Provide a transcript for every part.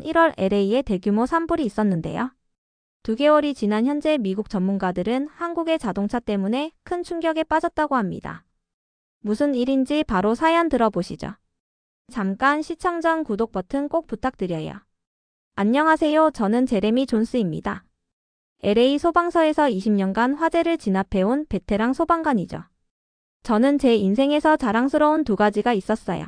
1월 LA에 대규모 산불이 있었는데요. 2개월이 지난 현재 미국 전문가들은 한국의 자동차 때문에 큰 충격에 빠졌다고 합니다. 무슨 일인지 바로 사연 들어보시죠. 잠깐 시청 전 구독 버튼 꼭 부탁드려요. 안녕하세요. 저는 제레미 존스입니다. LA 소방서에서 20년간 화재를 진압해온 베테랑 소방관이죠. 저는 제 인생에서 자랑스러운 2가지가 있었어요.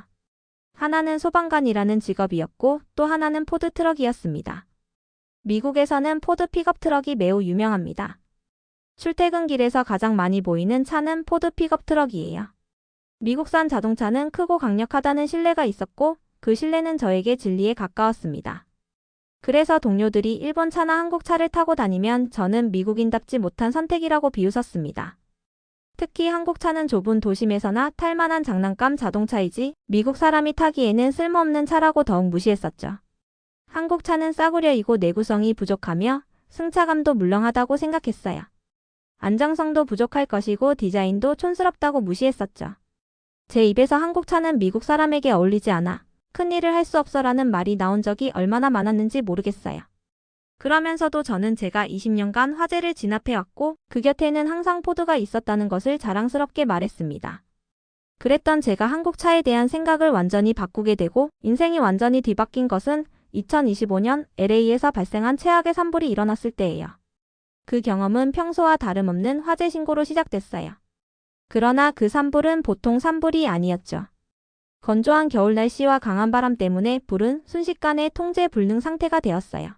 하나는 소방관이라는 직업이었고 또 하나는 포드트럭이었습니다. 미국에서는 포드 픽업 트럭이 매우 유명합니다. 출퇴근길에서 가장 많이 보이는 차는 포드 픽업 트럭이에요. 미국산 자동차는 크고 강력하다는 신뢰가 있었고 그 신뢰는 저에게 진리에 가까웠습니다. 그래서 동료들이 일본 차나 한국 차를 타고 다니면 저는 미국인답지 못한 선택이라고 비웃었습니다. 특히 한국 차는 좁은 도심에서나 탈만한 장난감 자동차이지 미국 사람이 타기에는 쓸모없는 차라고 더욱 무시했었죠. 한국 차는 싸구려이고 내구성이 부족하며 승차감도 물렁하다고 생각했어요. 안정성도 부족할 것이고 디자인도 촌스럽다고 무시했었죠. 제 입에서 한국 차는 미국 사람에게 어울리지 않아 큰일을 할 수 없어라는 말이 나온 적이 얼마나 많았는지 모르겠어요. 그러면서도 저는 제가 20년간 화재를 진압해왔고 그 곁에는 항상 포드가 있었다는 것을 자랑스럽게 말했습니다. 그랬던 제가 한국 차에 대한 생각을 완전히 바꾸게 되고 인생이 완전히 뒤바뀐 것은 2025년 LA에서 발생한 최악의 산불이 일어났을 때예요. 그 경험은 평소와 다름없는 화재 신고로 시작됐어요. 그러나 그 산불은 보통 산불이 아니었죠. 건조한 겨울 날씨와 강한 바람 때문에 불은 순식간에 통제 불능 상태가 되었어요.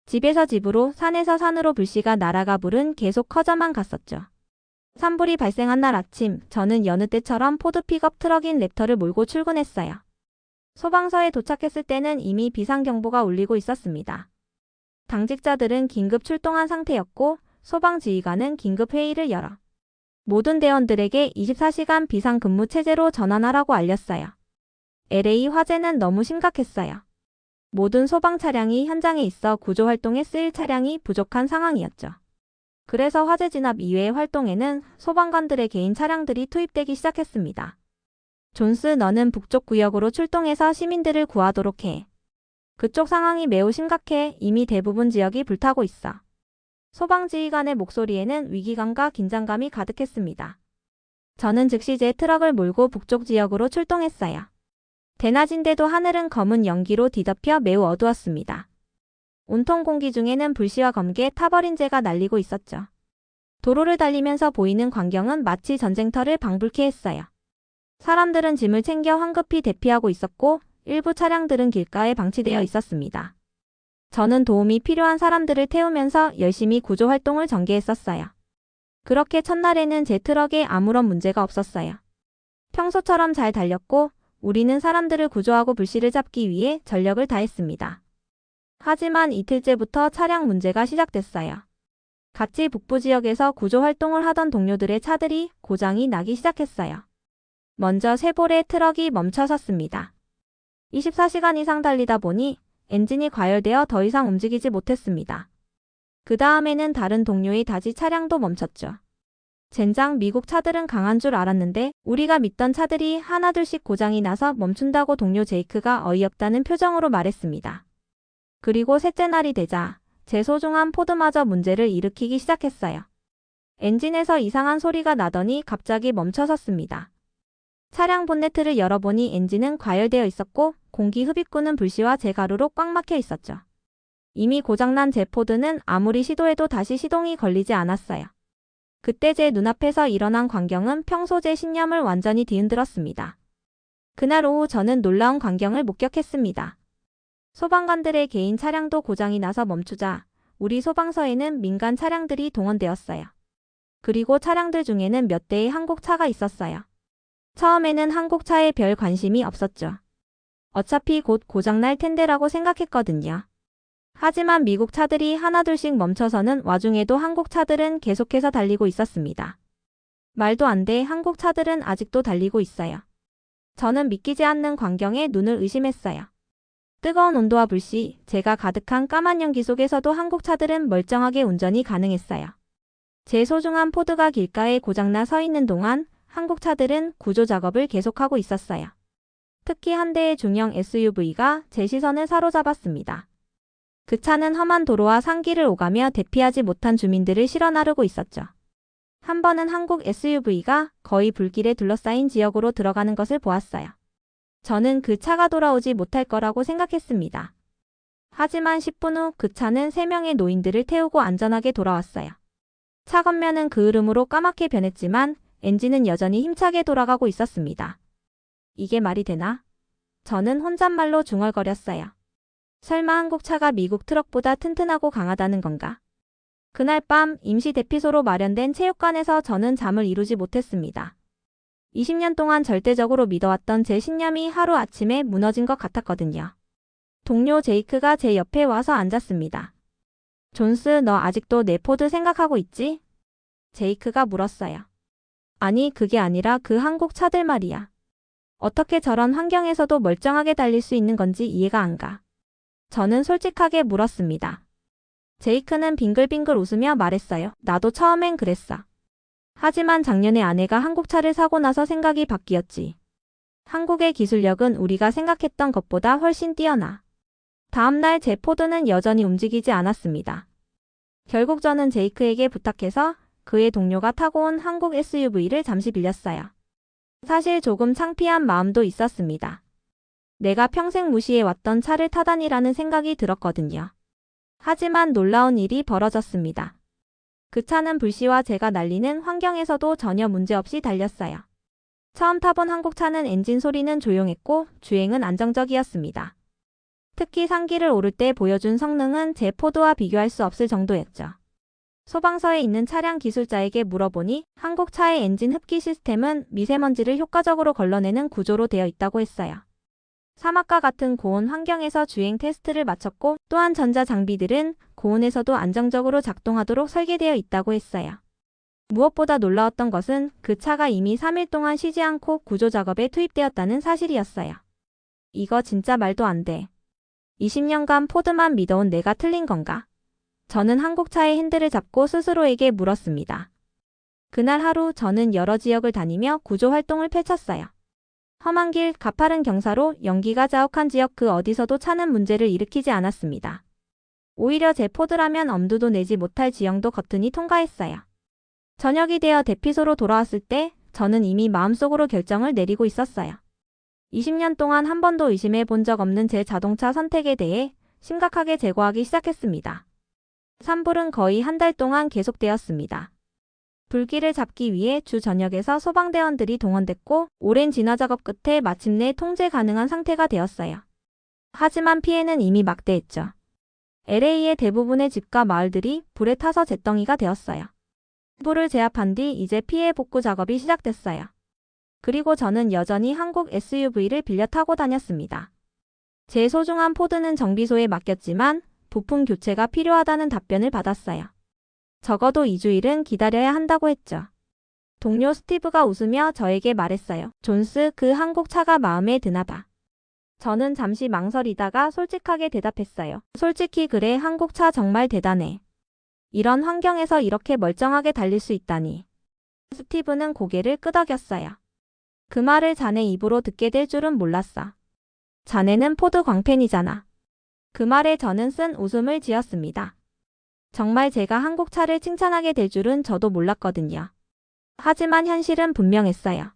집에서 집으로, 산에서 산으로 불씨가 날아가 불은 계속 커져만 갔었죠. 산불이 발생한 날 아침, 저는 여느 때처럼 포드 픽업 트럭인 랩터를 몰고 출근했어요. 소방서에 도착했을 때는 이미 비상경보가 울리고 있었습니다. 당직자들은 긴급 출동한 상태였고 소방지휘관은 긴급 회의를 열어 모든 대원들에게 24시간 비상근무 체제로 전환하라고 알렸어요. LA 화재는 너무 심각했어요. 모든 소방 차량이 현장에 있어 구조활동에 쓰일 차량이 부족한 상황이었죠. 그래서 화재 진압 이외의 활동에는 소방관들의 개인 차량들이 투입되기 시작했습니다. 존스, 너는 북쪽 구역으로 출동해서 시민들을 구하도록 해. 그쪽 상황이 매우 심각해. 이미 대부분 지역이 불타고 있어. 소방지휘관의 목소리에는 위기감과 긴장감이 가득했습니다. 저는 즉시 제 트럭을 몰고 북쪽 지역으로 출동했어요. 대낮인데도 하늘은 검은 연기로 뒤덮여 매우 어두웠습니다. 온통 공기 중에는 불씨와 검게 타버린 재가 날리고 있었죠. 도로를 달리면서 보이는 광경은 마치 전쟁터를 방불케 했어요. 사람들은 짐을 챙겨 황급히 대피하고 있었고 일부 차량들은 길가에 방치되어 있었습니다. 저는 도움이 필요한 사람들을 태우면서 열심히 구조활동을 전개했었어요. 그렇게 첫날에는 제 트럭에 아무런 문제가 없었어요. 평소처럼 잘 달렸고 우리는 사람들을 구조하고 불씨를 잡기 위해 전력을 다했습니다. 하지만 이틀째부터 차량 문제가 시작됐어요. 같이 북부 지역에서 구조활동을 하던 동료들의 차들이 고장이 나기 시작했어요. 먼저 쉐보레 트럭이 멈춰 섰습니다. 24시간 이상 달리다 보니 엔진이 과열되어 더 이상 움직이지 못했습니다. 그 다음에는 다른 동료의 다지 차량도 멈췄죠. 젠장, 미국 차들은 강한 줄 알았는데 우리가 믿던 차들이 하나둘씩 고장이 나서 멈춘다고 동료 제이크가 어이없다는 표정으로 말했습니다. 그리고 셋째 날이 되자 제 소중한 포드마저 문제를 일으키기 시작했어요. 엔진에서 이상한 소리가 나더니 갑자기 멈춰섰습니다. 차량 본네트를 열어보니 엔진은 과열되어 있었고 공기 흡입구는 불씨와 재가루로 꽉 막혀 있었죠. 이미 고장난 제 포드는 아무리 시도해도 다시 시동이 걸리지 않았어요. 그때 제 눈앞에서 일어난 광경은 평소 제 신념을 완전히 뒤흔들었습니다. 그날 오후 저는 놀라운 광경을 목격했습니다. 소방관들의 개인 차량도 고장이 나서 멈추자 우리 소방서에는 민간 차량들이 동원되었어요. 그리고 차량들 중에는 몇 대의 한국 차가 있었어요. 처음에는 한국 차에 별 관심이 없었죠. 어차피 곧 고장날 텐데라고 생각했거든요. 하지만 미국 차들이 하나둘씩 멈춰서는 와중에도 한국 차들은 계속해서 달리고 있었습니다. 말도 안 돼, 한국 차들은 아직도 달리고 있어요. 저는 믿기지 않는 광경에 눈을 의심했어요. 뜨거운 온도와 불씨, 재가 가득한 까만 연기 속에서도 한국 차들은 멀쩡하게 운전이 가능했어요. 제 소중한 포드가 길가에 고장나 서 있는 동안 한국 차들은 구조 작업을 계속하고 있었어요. 특히 한 대의 중형 SUV가 제 시선을 사로잡았습니다. 그 차는 험한 도로와 산길을 오가며 대피하지 못한 주민들을 실어 나르고 있었죠. 한 번은 한국 SUV가 거의 불길에 둘러싸인 지역으로 들어가는 것을 보았어요. 저는 그 차가 돌아오지 못할 거라고 생각했습니다. 하지만 10분 후 그 차는 3명의 노인들을 태우고 안전하게 돌아왔어요. 차 겉면은 그 흐름으로 까맣게 변했지만 엔진은 여전히 힘차게 돌아가고 있었습니다. 이게 말이 되나? 저는 혼잣말로 중얼거렸어요. 설마 한국 차가 미국 트럭보다 튼튼하고 강하다는 건가? 그날 밤 임시 대피소로 마련된 체육관에서 저는 잠을 이루지 못했습니다. 20년 동안 절대적으로 믿어왔던 제 신념이 하루아침에 무너진 것 같았거든요. 동료 제이크가 제 옆에 와서 앉았습니다. 존스, 너 아직도 내 포드 생각하고 있지? 제이크가 물었어요. 아니, 그게 아니라 그 한국 차들 말이야. 어떻게 저런 환경에서도 멀쩡하게 달릴 수 있는 건지 이해가 안 가. 저는 솔직하게 물었습니다. 제이크는 빙글빙글 웃으며 말했어요. 나도 처음엔 그랬어. 하지만 작년에 아내가 한국 차를 사고 나서 생각이 바뀌었지. 한국의 기술력은 우리가 생각했던 것보다 훨씬 뛰어나. 다음날 제 포드는 여전히 움직이지 않았습니다. 결국 저는 제이크에게 부탁해서 그의 동료가 타고 온 한국 SUV를 잠시 빌렸어요. 사실 조금 창피한 마음도 있었습니다. 내가 평생 무시해왔던 차를 타다니라는 생각이 들었거든요. 하지만 놀라운 일이 벌어졌습니다. 그 차는 불씨와 제가 날리는 환경에서도 전혀 문제없이 달렸어요. 처음 타본 한국 차는 엔진 소리는 조용했고 주행은 안정적이었습니다. 특히 산길을 오를 때 보여준 성능은 제 포드와 비교할 수 없을 정도였죠. 소방서에 있는 차량 기술자에게 물어보니 한국 차의 엔진 흡기 시스템은 미세먼지를 효과적으로 걸러내는 구조로 되어 있다고 했어요. 사막과 같은 고온 환경에서 주행 테스트를 마쳤고 또한 전자 장비들은 고온에서도 안정적으로 작동하도록 설계되어 있다고 했어요. 무엇보다 놀라웠던 것은 그 차가 이미 3일 동안 쉬지 않고 구조 작업에 투입되었다는 사실이었어요. 이거 진짜 말도 안 돼. 20년간 포드만 믿어온 내가 틀린 건가? 저는 한국 차의 핸들을 잡고 스스로에게 물었습니다. 그날 하루 저는 여러 지역을 다니며 구조 활동을 펼쳤어요. 험한 길, 가파른 경사로 연기가 자욱한 지역 그 어디서도 차는 문제를 일으키지 않았습니다. 오히려 제 포드라면 엄두도 내지 못할 지형도 거뜬히 통과했어요. 저녁이 되어 대피소로 돌아왔을 때 저는 이미 마음속으로 결정을 내리고 있었어요. 20년 동안 한 번도 의심해 본 적 없는 제 자동차 선택에 대해 심각하게 재고하기 시작했습니다. 산불은 거의 한 달 동안 계속되었습니다. 불길을 잡기 위해 주 전역에서 소방대원들이 동원됐고 오랜 진화 작업 끝에 마침내 통제 가능한 상태가 되었어요. 하지만 피해는 이미 막대했죠. LA의 대부분의 집과 마을들이 불에 타서 잿더미가 되었어요. 불을 제압한 뒤 이제 피해 복구 작업이 시작됐어요. 그리고 저는 여전히 한국 SUV를 빌려 타고 다녔습니다. 제 소중한 포드는 정비소에 맡겼지만 부품 교체가 필요하다는 답변을 받았어요. 적어도 2주일은 기다려야 한다고 했죠. 동료 스티브가 웃으며 저에게 말했어요. 존스, 그 한국 차가 마음에 드나 봐. 저는 잠시 망설이다가 솔직하게 대답했어요. 솔직히 그래, 한국 차 정말 대단해. 이런 환경에서 이렇게 멀쩡하게 달릴 수 있다니. 스티브는 고개를 끄덕였어요. 그 말을 자네 입으로 듣게 될 줄은 몰랐어. 자네는 포드 광팬이잖아. 그 말에 저는 쓴 웃음을 지었습니다. 정말 제가 한국 차를 칭찬하게 될 줄은 저도 몰랐거든요. 하지만 현실은 분명했어요.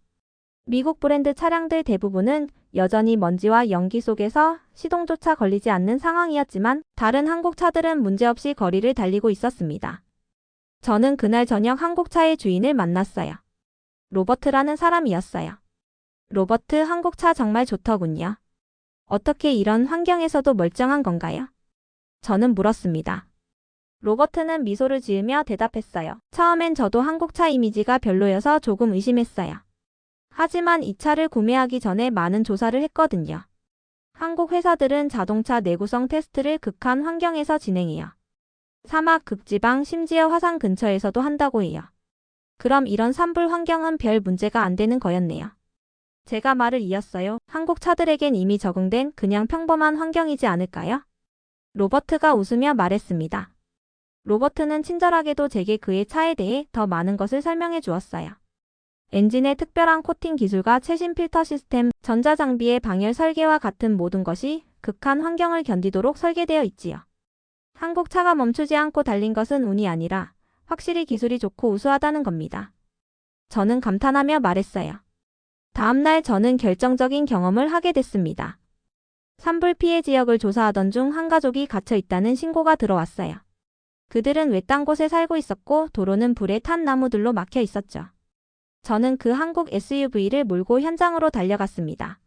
미국 브랜드 차량들 대부분은 여전히 먼지와 연기 속에서 시동조차 걸리지 않는 상황이었지만 다른 한국 차들은 문제없이 거리를 달리고 있었습니다. 저는 그날 저녁 한국 차의 주인을 만났어요. 로버트라는 사람이었어요. 로버트, 한국 차 정말 좋더군요. 어떻게 이런 환경에서도 멀쩡한 건가요? 저는 물었습니다. 로버트는 미소를 지으며 대답했어요. 처음엔 저도 한국차 이미지가 별로여서 조금 의심했어요. 하지만 이 차를 구매하기 전에 많은 조사를 했거든요. 한국 회사들은 자동차 내구성 테스트를 극한 환경에서 진행해요. 사막, 극지방, 심지어 화산 근처에서도 한다고 해요. 그럼 이런 산불 환경은 별 문제가 안 되는 거였네요. 제가 말을 이었어요. 한국 차들에겐 이미 적응된 그냥 평범한 환경이지 않을까요? 로버트가 웃으며 말했습니다. 로버트는 친절하게도 제게 그의 차에 대해 더 많은 것을 설명해 주었어요. 엔진의 특별한 코팅 기술과 최신 필터 시스템, 전자장비의 방열 설계와 같은 모든 것이 극한 환경을 견디도록 설계되어 있지요. 한국 차가 멈추지 않고 달린 것은 운이 아니라 확실히 기술이 좋고 우수하다는 겁니다. 저는 감탄하며 말했어요. 다음날 저는 결정적인 경험을 하게 됐습니다. 산불 피해 지역을 조사하던 중 한 가족이 갇혀 있다는 신고가 들어왔어요. 그들은 외딴 곳에 살고 있었고 도로는 불에 탄 나무들로 막혀 있었죠. 저는 그 한국 SUV를 몰고 현장으로 달려갔습니다.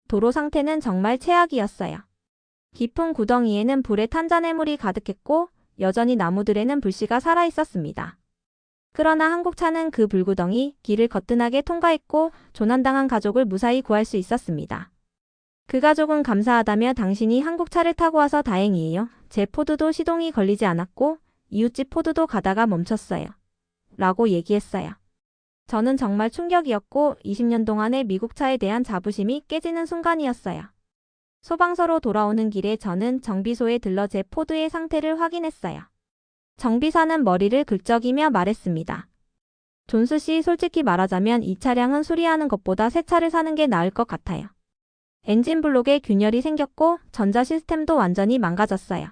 도로 상태는 정말 최악이었어요. 깊은 구덩이에는 불에 탄 잔해물이 가득했고 여전히 나무들에는 불씨가 살아있었습니다. 그러나 한국차는 그 불구덩이 길을 거뜬하게 통과했고 조난당한 가족을 무사히 구할 수 있었습니다. 그 가족은 감사하다며 당신이 한국차를 타고 와서 다행이에요. 제 포드도 시동이 걸리지 않았고 이웃집 포드도 가다가 멈췄어요. 라고 얘기했어요. 저는 정말 충격이었고 20년 동안의 미국 차에 대한 자부심이 깨지는 순간이었어요. 소방서로 돌아오는 길에 저는 정비소에 들러 제 포드의 상태를 확인했어요. 정비사는 머리를 긁적이며 말했습니다. 존스 씨, 솔직히 말하자면 이 차량은 수리하는 것보다 새 차를 사는 게 나을 것 같아요. 엔진 블록에 균열이 생겼고 전자 시스템도 완전히 망가졌어요.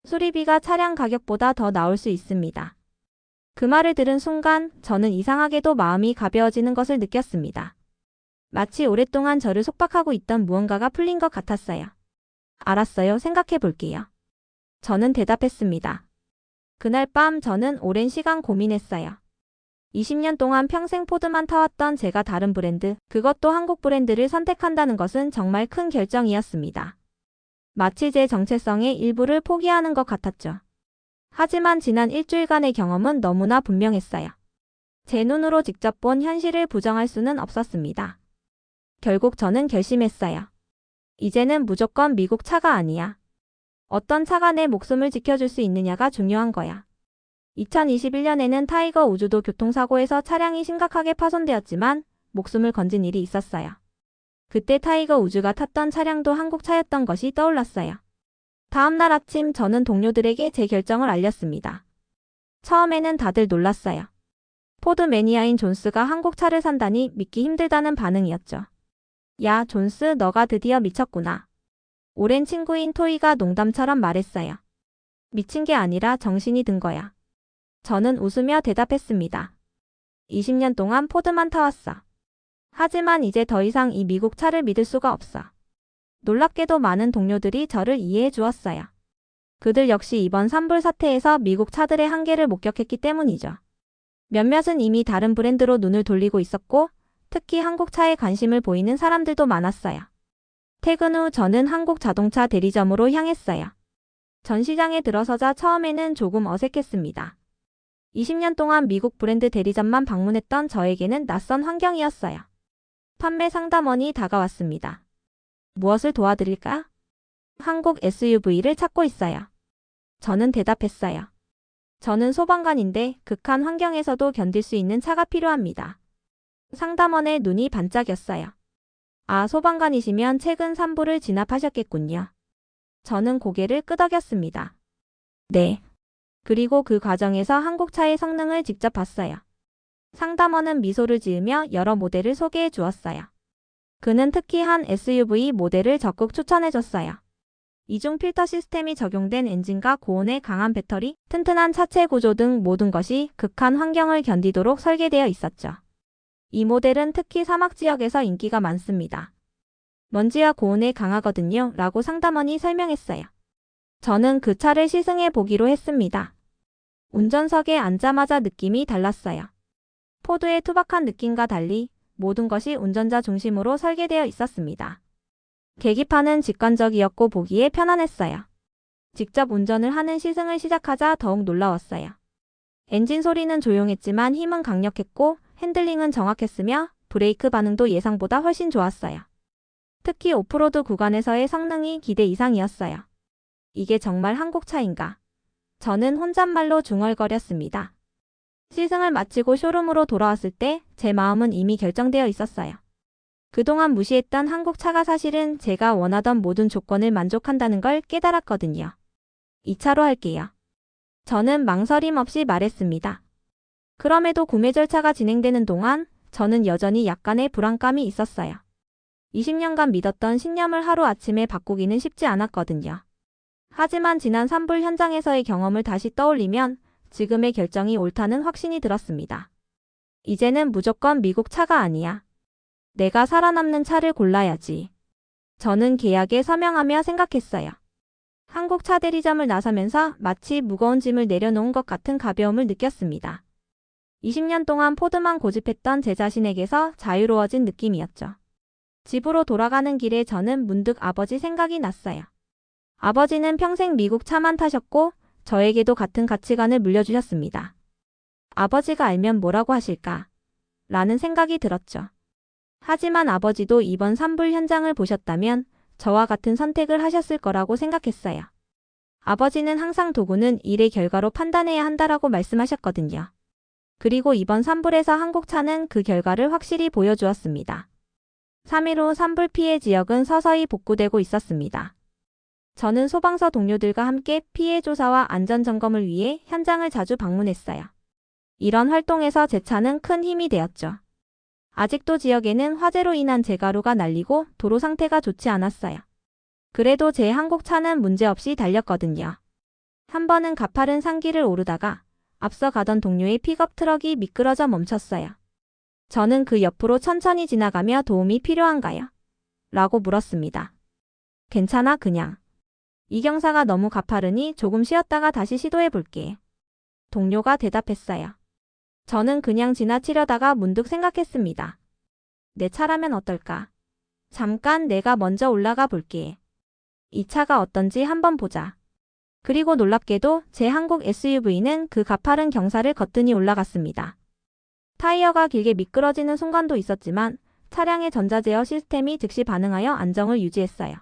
수리비가 차량 가격보다 더 나올 수 있습니다. 그 말을 들은 순간 저는 이상하게도 마음이 가벼워지는 것을 느꼈습니다. 마치 오랫동안 저를 속박하고 있던 무언가가 풀린 것 같았어요. 알았어요. 생각해 볼게요. 저는 대답했습니다. 그날 밤 저는 오랜 시간 고민했어요. 20년 동안 평생 포드만 타왔던 제가 다른 브랜드, 그것도 한국 브랜드를 선택한다는 것은 정말 큰 결정이었습니다. 마치 제 정체성의 일부를 포기하는 것 같았죠. 하지만 지난 일주일간의 경험은 너무나 분명했어요. 제 눈으로 직접 본 현실을 부정할 수는 없었습니다. 결국 저는 결심했어요. 이제는 무조건 미국 차가 아니야. 어떤 차가 내 목숨을 지켜줄 수 있느냐가 중요한 거야. 2021년에는 타이거 우즈도 교통사고에서 차량이 심각하게 파손되었지만 목숨을 건진 일이 있었어요. 그때 타이거 우즈가 탔던 차량도 한국 차였던 것이 떠올랐어요. 다음 날 아침 저는 동료들에게 제 결정을 알렸습니다. 처음에는 다들 놀랐어요. 포드 매니아인 존스가 한국 차를 산다니 믿기 힘들다는 반응이었죠. 야, 존스, 너가 드디어 미쳤구나. 오랜 친구인 토이가 농담처럼 말했어요. 미친 게 아니라 정신이 든 거야. 저는 웃으며 대답했습니다. 20년 동안 포드만 타왔어. 하지만 이제 더 이상 이 미국 차를 믿을 수가 없어. 놀랍게도 많은 동료들이 저를 이해해 주었어요. 그들 역시 이번 산불 사태에서 미국 차들의 한계를 목격했기 때문이죠. 몇몇은 이미 다른 브랜드로 눈을 돌리고 있었고 특히 한국 차에 관심을 보이는 사람들도 많았어요. 퇴근 후 저는 한국 자동차 대리점으로 향했어요. 전시장에 들어서자 처음에는 조금 어색했습니다. 20년 동안 미국 브랜드 대리점만 방문했던 저에게는 낯선 환경이었어요. 판매 상담원이 다가왔습니다. 무엇을 도와드릴까? 한국 SUV를 찾고 있어요. 저는 대답했어요. 저는 소방관인데 극한 환경에서도 견딜 수 있는 차가 필요합니다. 상담원의 눈이 반짝였어요. 아, 소방관이시면 최근 산불을 진압하셨겠군요. 저는 고개를 끄덕였습니다. 네. 그리고 그 과정에서 한국차의 성능을 직접 봤어요. 상담원은 미소를 지으며 여러 모델을 소개해 주었어요. 그는 특히 한 SUV 모델을 적극 추천해 줬어요. 이중 필터 시스템이 적용된 엔진과 고온의 강한 배터리, 튼튼한 차체 구조 등 모든 것이 극한 환경을 견디도록 설계되어 있었죠. 이 모델은 특히 사막 지역에서 인기가 많습니다. 먼지와 고온에 강하거든요. 라고 상담원이 설명했어요. 저는 그 차를 시승해 보기로 했습니다. 운전석에 앉자마자 느낌이 달랐어요. 포드의 투박한 느낌과 달리 모든 것이 운전자 중심으로 설계되어 있었습니다. 계기판은 직관적이었고 보기에 편안했어요. 직접 운전을 하는 시승을 시작하자 더욱 놀라웠어요. 엔진 소리는 조용했지만 힘은 강력했고 핸들링은 정확했으며 브레이크 반응도 예상보다 훨씬 좋았어요. 특히 오프로드 구간에서의 성능이 기대 이상이었어요. 이게 정말 한국 차인가? 저는 혼잣말로 중얼거렸습니다. 시승을 마치고 쇼룸으로 돌아왔을 때 제 마음은 이미 결정되어 있었어요. 그동안 무시했던 한국 차가 사실은 제가 원하던 모든 조건을 만족한다는 걸 깨달았거든요. 이 차로 할게요. 저는 망설임 없이 말했습니다. 그럼에도 구매 절차가 진행되는 동안 저는 여전히 약간의 불안감이 있었어요. 20년간 믿었던 신념을 하루아침에 바꾸기는 쉽지 않았거든요. 하지만 지난 산불 현장에서의 경험을 다시 떠올리면 지금의 결정이 옳다는 확신이 들었습니다. 이제는 무조건 미국 차가 아니야. 내가 살아남는 차를 골라야지. 저는 계약에 서명하며 생각했어요. 한국 차 대리점을 나서면서 마치 무거운 짐을 내려놓은 것 같은 가벼움을 느꼈습니다. 20년 동안 포드만 고집했던 제 자신에게서 자유로워진 느낌이었죠. 집으로 돌아가는 길에 저는 문득 아버지 생각이 났어요. 아버지는 평생 미국 차만 타셨고 저에게도 같은 가치관을 물려주셨습니다. 아버지가 알면 뭐라고 하실까? 라는 생각이 들었죠. 하지만 아버지도 이번 산불 현장을 보셨다면 저와 같은 선택을 하셨을 거라고 생각했어요. 아버지는 항상 도구는 일의 결과로 판단해야 한다라고 말씀하셨거든요. 그리고 이번 산불에서 한국차는 그 결과를 확실히 보여주었습니다. 3.15 산불 피해 지역은 서서히 복구되고 있었습니다. 저는 소방서 동료들과 함께 피해 조사와 안전 점검을 위해 현장을 자주 방문했어요. 이런 활동에서 제 차는 큰 힘이 되었죠. 아직도 지역에는 화재로 인한 재가루가 날리고 도로 상태가 좋지 않았어요. 그래도 제 한국차는 문제없이 달렸거든요. 한 번은 가파른 산길을 오르다가 앞서 가던 동료의 픽업 트럭이 미끄러져 멈췄어요. 저는 그 옆으로 천천히 지나가며 도움이 필요한가요? 라고 물었습니다. 괜찮아, 그냥. 이 경사가 너무 가파르니 조금 쉬었다가 다시 시도해 볼게. 동료가 대답했어요. 저는 그냥 지나치려다가 문득 생각했습니다. 내 차라면 어떨까? 잠깐 내가 먼저 올라가 볼게. 이 차가 어떤지 한번 보자. 그리고 놀랍게도 제 한국 SUV는 그 가파른 경사를 거뜬히 올라갔습니다. 타이어가 길게 미끄러지는 순간도 있었지만 차량의 전자제어 시스템이 즉시 반응하여 안정을 유지했어요.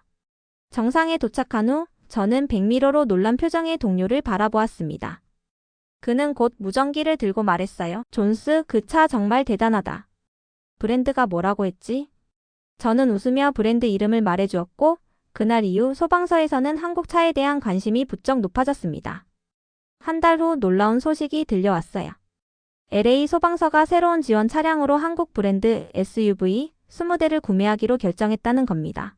정상에 도착한 후 저는 백미러로 놀란 표정의 동료를 바라보았습니다. 그는 곧 무전기를 들고 말했어요. 존스, 그 차 정말 대단하다. 브랜드가 뭐라고 했지? 저는 웃으며 브랜드 이름을 말해주었고 그날 이후 소방서에서는 한국 차에 대한 관심이 부쩍 높아졌습니다. 한 달 후 놀라운 소식이 들려왔어요. LA 소방서가 새로운 지원 차량으로 한국 브랜드 SUV 20대를 구매하기로 결정했다는 겁니다.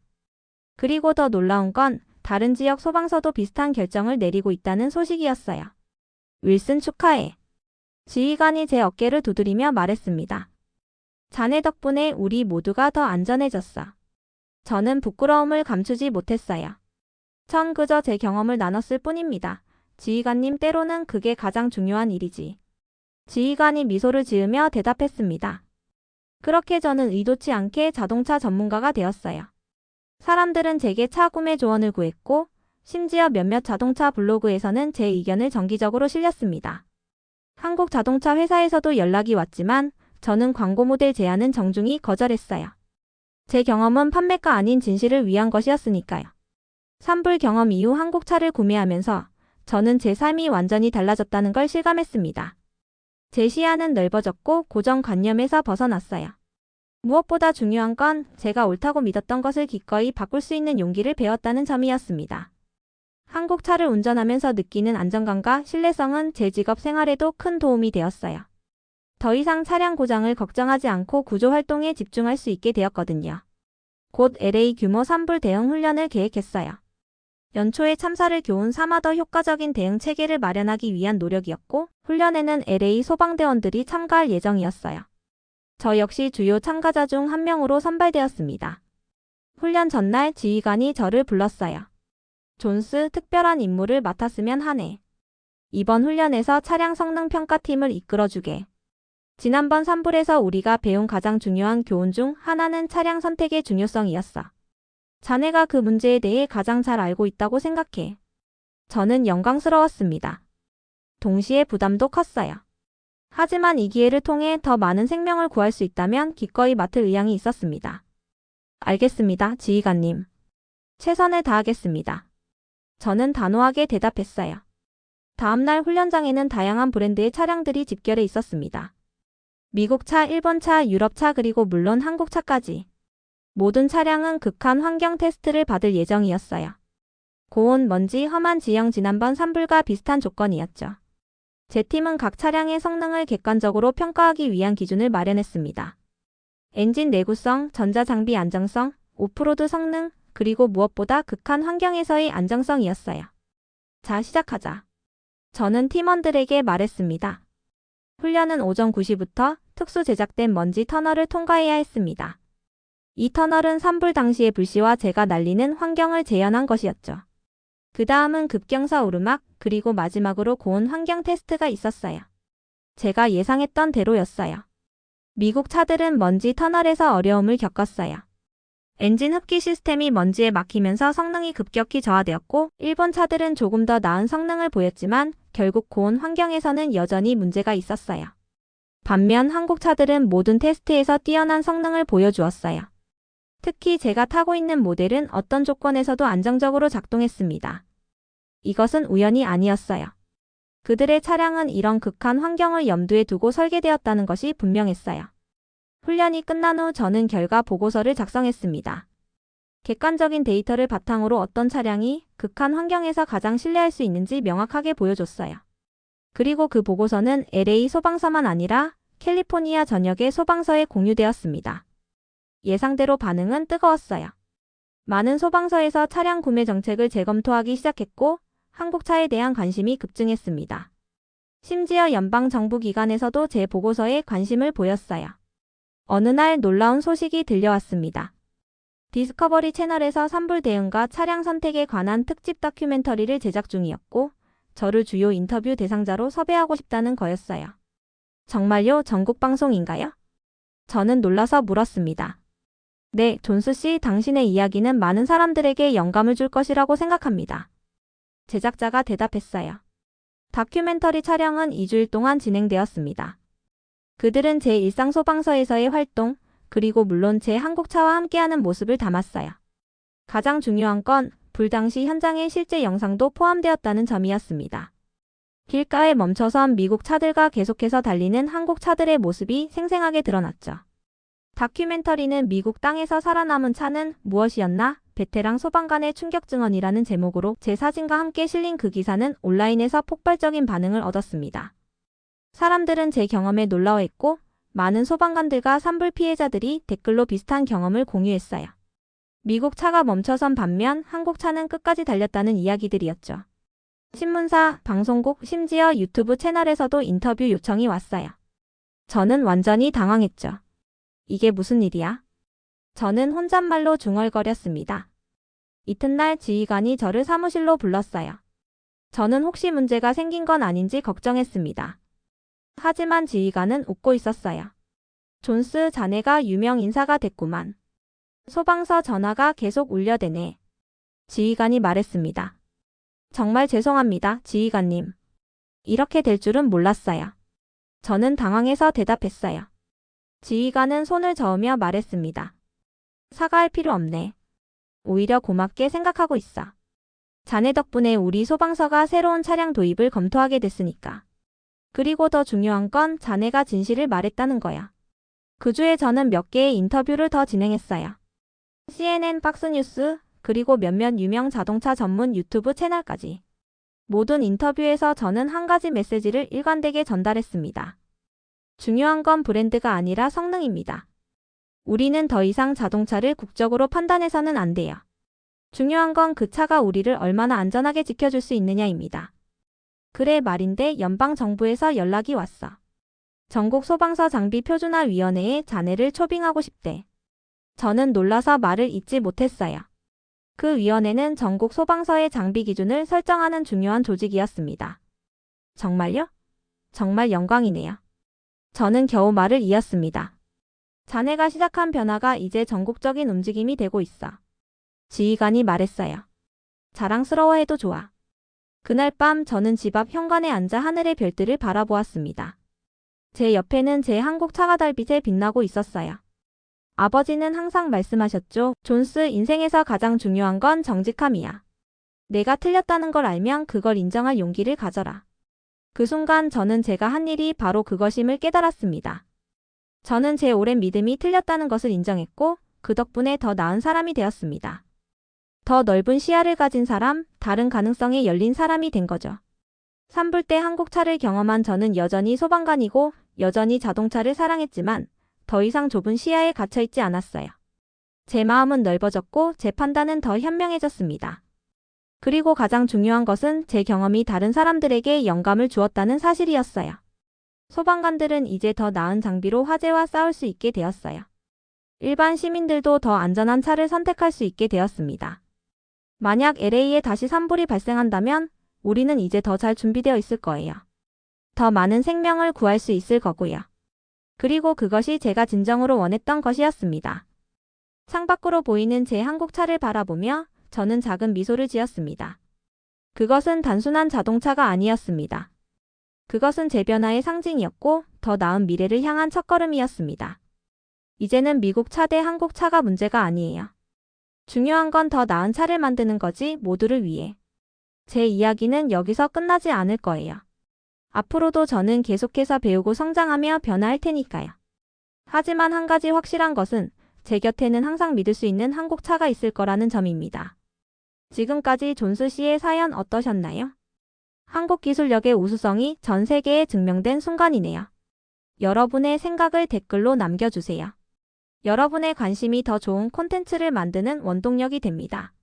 그리고 더 놀라운 건 다른 지역 소방서도 비슷한 결정을 내리고 있다는 소식이었어요. 윌슨 축하해. 지휘관이 제 어깨를 두드리며 말했습니다. 자네 덕분에 우리 모두가 더 안전해졌어. 저는 부끄러움을 감추지 못했어요. 전 그저 제 경험을 나눴을 뿐입니다. 지휘관님, 때로는 그게 가장 중요한 일이지. 지휘관이 미소를 지으며 대답했습니다. 그렇게 저는 의도치 않게 자동차 전문가가 되었어요. 사람들은 제게 차 구매 조언을 구했고 심지어 몇몇 자동차 블로그에서는 제 의견을 정기적으로 실렸습니다. 한국 자동차 회사에서도 연락이 왔지만 저는 광고 모델 제안은 정중히 거절했어요. 제 경험은 판매가 아닌 진실을 위한 것이었으니까요. 산불 경험 이후 한국 차를 구매하면서 저는 제 삶이 완전히 달라졌다는 걸 실감했습니다. 제 시야는 넓어졌고 고정관념에서 벗어났어요. 무엇보다 중요한 건 제가 옳다고 믿었던 것을 기꺼이 바꿀 수 있는 용기를 배웠다는 점이었습니다. 한국 차를 운전하면서 느끼는 안정감과 신뢰성은 제 직업 생활에도 큰 도움이 되었어요. 더 이상 차량 고장을 걱정하지 않고 구조 활동에 집중할 수 있게 되었거든요. 곧 LA 규모 산불 대응 훈련을 계획했어요. 연초에 참사를 교훈 삼아 더 효과적인 대응 체계를 마련하기 위한 노력이었고 훈련에는 LA 소방대원들이 참가할 예정이었어요. 저 역시 주요 참가자 중 한 명으로 선발되었습니다. 훈련 전날 지휘관이 저를 불렀어요. 존스, 특별한 임무를 맡았으면 하네. 이번 훈련에서 차량 성능 평가팀을 이끌어주게. 지난번 산불에서 우리가 배운 가장 중요한 교훈 중 하나는 차량 선택의 중요성이었어. 자네가 그 문제에 대해 가장 잘 알고 있다고 생각해. 저는 영광스러웠습니다. 동시에 부담도 컸어요. 하지만 이 기회를 통해 더 많은 생명을 구할 수 있다면 기꺼이 맡을 의향이 있었습니다. 알겠습니다, 지휘관님. 최선을 다하겠습니다. 저는 단호하게 대답했어요. 다음날 훈련장에는 다양한 브랜드의 차량들이 집결해 있었습니다. 미국 차, 일본 차, 유럽 차, 그리고 물론 한국 차까지. 모든 차량은 극한 환경 테스트를 받을 예정이었어요. 고온, 먼지, 험한 지형, 지난번 산불과 비슷한 조건이었죠. 제 팀은 각 차량의 성능을 객관적으로 평가하기 위한 기준을 마련했습니다. 엔진 내구성, 전자장비 안정성, 오프로드 성능, 그리고 무엇보다 극한 환경에서의 안정성이었어요. 자, 시작하자. 저는 팀원들에게 말했습니다. 훈련은 오전 9시부터 특수 제작된 먼지 터널을 통과해야 했습니다. 이 터널은 산불 당시의 불씨와 제가 날리는 환경을 재현한 것이었죠. 그 다음은 급경사 오르막, 그리고 마지막으로 고온 환경 테스트가 있었어요. 제가 예상했던 대로였어요. 미국 차들은 먼지 터널에서 어려움을 겪었어요. 엔진 흡기 시스템이 먼지에 막히면서 성능이 급격히 저하되었고, 일본 차들은 조금 더 나은 성능을 보였지만 결국 고온 환경에서는 여전히 문제가 있었어요. 반면 한국 차들은 모든 테스트에서 뛰어난 성능을 보여주었어요. 특히 제가 타고 있는 모델은 어떤 조건에서도 안정적으로 작동했습니다. 이것은 우연이 아니었어요. 그들의 차량은 이런 극한 환경을 염두에 두고 설계되었다는 것이 분명했어요. 훈련이 끝난 후 저는 결과 보고서를 작성했습니다. 객관적인 데이터를 바탕으로 어떤 차량이 극한 환경에서 가장 신뢰할 수 있는지 명확하게 보여줬어요. 그리고 그 보고서는 LA 소방서만 아니라 캘리포니아 전역의 소방서에 공유되었습니다. 예상대로 반응은 뜨거웠어요. 많은 소방서에서 차량 구매 정책을 재검토하기 시작했고, 한국차에 대한 관심이 급증했습니다. 심지어 연방정부기관에서도 제 보고서에 관심을 보였어요. 어느 날 놀라운 소식이 들려왔습니다. 디스커버리 채널에서 산불 대응과 차량 선택에 관한 특집 다큐멘터리를 제작 중이었고, 저를 주요 인터뷰 대상자로 섭외하고 싶다는 거였어요. 정말요? 전국 방송인가요? 저는 놀라서 물었습니다. 네, 존스 씨, 당신의 이야기는 많은 사람들에게 영감을 줄 것이라고 생각합니다. 제작자가 대답했어요. 다큐멘터리 촬영은 2주일 동안 진행되었습니다. 그들은 제 일상 소방서에서의 활동, 그리고 물론 제 한국차와 함께하는 모습을 담았어요. 가장 중요한 건 불 당시 현장의 실제 영상도 포함되었다는 점이었습니다. 길가에 멈춰선 미국 차들과 계속해서 달리는 한국 차들의 모습이 생생하게 드러났죠. 다큐멘터리는 미국 땅에서 살아남은 차는 무엇이었나? 베테랑 소방관의 충격 증언이라는 제목으로 제 사진과 함께 실린 그 기사는 온라인에서 폭발적인 반응을 얻었습니다. 사람들은 제 경험에 놀라워했고, 많은 소방관들과 산불 피해자들이 댓글로 비슷한 경험을 공유했어요. 미국 차가 멈춰선 반면 한국 차는 끝까지 달렸다는 이야기들이었죠. 신문사, 방송국, 심지어 유튜브 채널에서도 인터뷰 요청이 왔어요. 저는 완전히 당황했죠. 이게 무슨 일이야? 저는 혼잣말로 중얼거렸습니다. 이튿날 지휘관이 저를 사무실로 불렀어요. 저는 혹시 문제가 생긴 건 아닌지 걱정했습니다. 하지만 지휘관은 웃고 있었어요. 존스, 자네가 유명 인사가 됐구만. 소방서 전화가 계속 울려대네. 지휘관이 말했습니다. 정말 죄송합니다, 지휘관님. 이렇게 될 줄은 몰랐어요. 저는 당황해서 대답했어요. 지휘관은 손을 저으며 말했습니다. 사과할 필요 없네. 오히려 고맙게 생각하고 있어. 자네 덕분에 우리 소방서가 새로운 차량 도입을 검토하게 됐으니까. 그리고 더 중요한 건 자네가 진실을 말했다는 거야. 그 주에 저는 몇 개의 인터뷰를 더 진행했어요. CNN, 박스뉴스, 그리고 몇몇 유명 자동차 전문 유튜브 채널까지. 모든 인터뷰에서 저는 한 가지 메시지를 일관되게 전달했습니다. 중요한 건 브랜드가 아니라 성능입니다. 우리는 더 이상 자동차를 국적으로 판단해서는 안 돼요. 중요한 건 그 차가 우리를 얼마나 안전하게 지켜줄 수 있느냐입니다. 그래 말인데 연방정부에서 연락이 왔어. 전국 소방서 장비 표준화위원회에 자네를 초빙하고 싶대. 저는 놀라서 말을 잇지 못했어요. 그 위원회는 전국 소방서의 장비 기준을 설정하는 중요한 조직이었습니다. 정말요? 정말 영광이네요. 저는 겨우 말을 이었습니다. 자네가 시작한 변화가 이제 전국적인 움직임이 되고 있어. 지휘관이 말했어요. 자랑스러워해도 좋아. 그날 밤 저는 집 앞 현관에 앉아 하늘의 별들을 바라보았습니다. 제 옆에는 제 한국 차가 달빛에 빛나고 있었어요. 아버지는 항상 말씀하셨죠. 존스, 인생에서 가장 중요한 건 정직함이야. 내가 틀렸다는 걸 알면 그걸 인정할 용기를 가져라. 그 순간 저는 제가 한 일이 바로 그것임을 깨달았습니다. 저는 제 오랜 믿음이 틀렸다는 것을 인정했고 그 덕분에 더 나은 사람이 되었습니다. 더 넓은 시야를 가진 사람, 다른 가능성에 열린 사람이 된 거죠. 산불 때 한국 차를 경험한 저는 여전히 소방관이고 여전히 자동차를 사랑했지만 더 이상 좁은 시야에 갇혀 있지 않았어요. 제 마음은 넓어졌고 제 판단은 더 현명해졌습니다. 그리고 가장 중요한 것은 제 경험이 다른 사람들에게 영감을 주었다는 사실이었어요. 소방관들은 이제 더 나은 장비로 화재와 싸울 수 있게 되었어요. 일반 시민들도 더 안전한 차를 선택할 수 있게 되었습니다. 만약 LA에 다시 산불이 발생한다면 우리는 이제 더 잘 준비되어 있을 거예요. 더 많은 생명을 구할 수 있을 거고요. 그리고 그것이 제가 진정으로 원했던 것이었습니다. 창밖으로 보이는 제 한국 차를 바라보며 저는 작은 미소를 지었습니다. 그것은 단순한 자동차가 아니었습니다. 그것은 제 변화의 상징이었고 더 나은 미래를 향한 첫걸음이었습니다. 이제는 미국 차 대 한국 차가 문제가 아니에요. 중요한 건 더 나은 차를 만드는 거지, 모두를 위해. 제 이야기는 여기서 끝나지 않을 거예요. 앞으로도 저는 계속해서 배우고 성장하며 변화할 테니까요. 하지만 한 가지 확실한 것은 제 곁에는 항상 믿을 수 있는 한국 차가 있을 거라는 점입니다. 지금까지 존스 씨의 사연 어떠셨나요? 한국 기술력의 우수성이 전 세계에 증명된 순간이네요. 여러분의 생각을 댓글로 남겨주세요. 여러분의 관심이 더 좋은 콘텐츠를 만드는 원동력이 됩니다.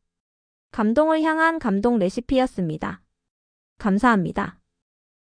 감동을 향한 감동 레시피였습니다. 감사합니다.